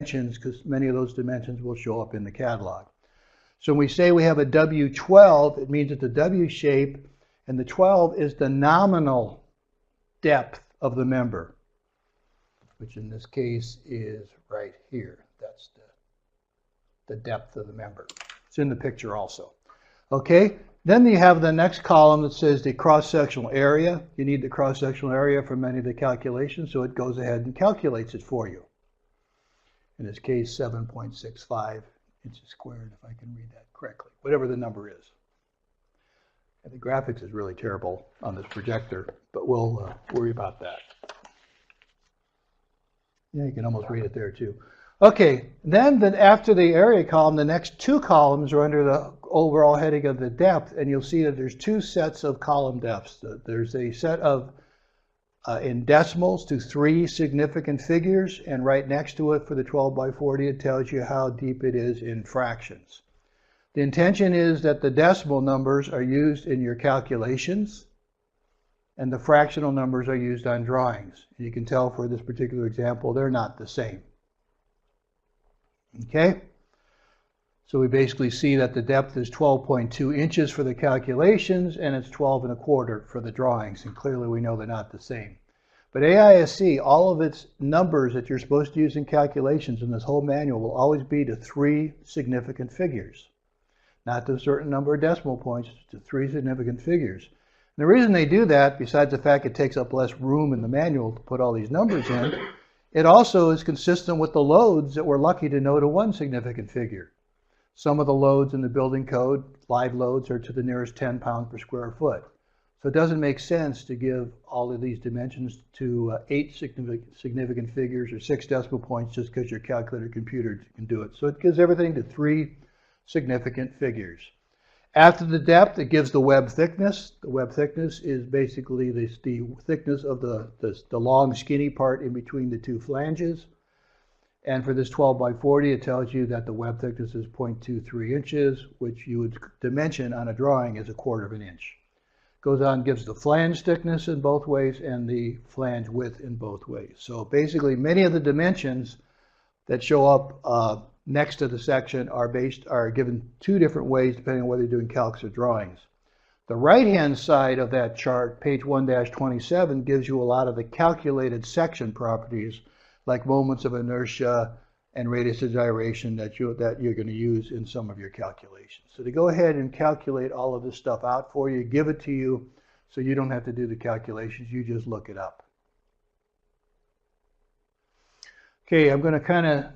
dimensions because many of those dimensions will show up in the catalog. So when we say we have a W12, it means it's a W shape, and the 12 is the nominal depth of the member, which in this case is right here. That's the depth of the member. It's in the picture also. Okay, then you have the next column that says the cross-sectional area. You need the cross-sectional area for many of the calculations, so it goes ahead and calculates it for you. In this case, 7.65 inches squared, if I can read that correctly, whatever the number is. And the graphics is really terrible on this projector, but we'll worry about that. Yeah, you can almost read it there too. Okay, then after the area column, the next two columns are under the overall heading of the depth, and you'll see that there's two sets of column depths. There's a set of in decimals to 3 significant figures, and right next to it for the 12 by 40, it tells you how deep it is in fractions. The intention is that the decimal numbers are used in your calculations, and the fractional numbers are used on drawings. You can tell for this particular example, they're not the same. Okay? So we basically see that the depth is 12.2 inches for the calculations, and it's 12 1/4 for the drawings, and clearly we know they're not the same. But AISC, all of its numbers that you're supposed to use in calculations in this whole manual will always be to 3 significant figures. Not to a certain number of decimal points, to 3 significant figures. And the reason they do that, besides the fact it takes up less room in the manual to put all these numbers in, it also is consistent with the loads that we're lucky to know to 1 significant figure. Some of the loads in the building code, live loads, are to the nearest 10 pounds per square foot. So it doesn't make sense to give all of these dimensions to 8 significant figures or 6 decimal points just because your calculator computer can do it. So it gives everything to 3 significant figures. After the depth, it gives the web thickness. The web thickness is basically the thickness of the long skinny part in between the 2 flanges. And for this 12 by 40, it tells you that the web thickness is 0.23 inches, which you would dimension on a drawing as 1/4 inch. Goes on, gives the flange thickness in both ways and the flange width in both ways. So basically, many of the dimensions that show up next to the section are given 2 different ways depending on whether you're doing calcs or drawings. The right-hand side of that chart, page 1-27, gives you a lot of the calculated section properties like moments of inertia and radius of gyration that you're going to use in some of your calculations. So to go ahead and calculate all of this stuff out for you, give it to you so you don't have to do the calculations, you just look it up. Okay, I'm going to kind of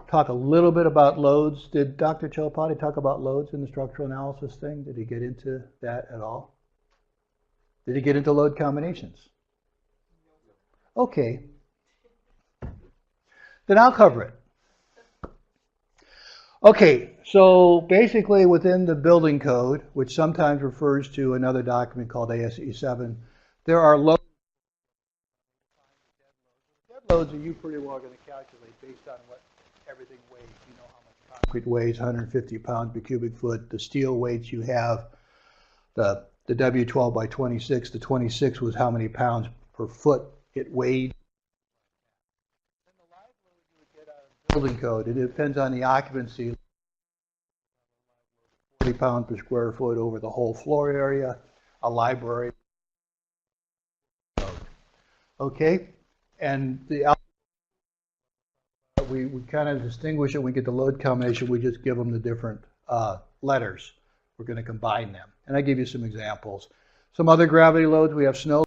talk a little bit about loads. Did Dr. Chelepati talk about loads in the structural analysis thing? Did he get into that at all? Did he get into load combinations? Okay. Then I'll cover it. Okay, so basically within the building code, which sometimes refers to another document called ASCE 7, there are loads. Dead loads are you pretty well going to calculate based on what everything weighs. You know how much concrete weighs, 150 pounds per cubic foot. The steel weights you have, the W12 by 26, the 26 was how many pounds per foot it weighed. And the live load you would get out of the building code, it depends on the occupancy. 40 pounds per square foot over the whole floor area, a library. Okay, and we kind of distinguish it when we get the load combination. We just give them the different letters. We're going to combine them. And I give you some examples. Some other gravity loads, we have snow.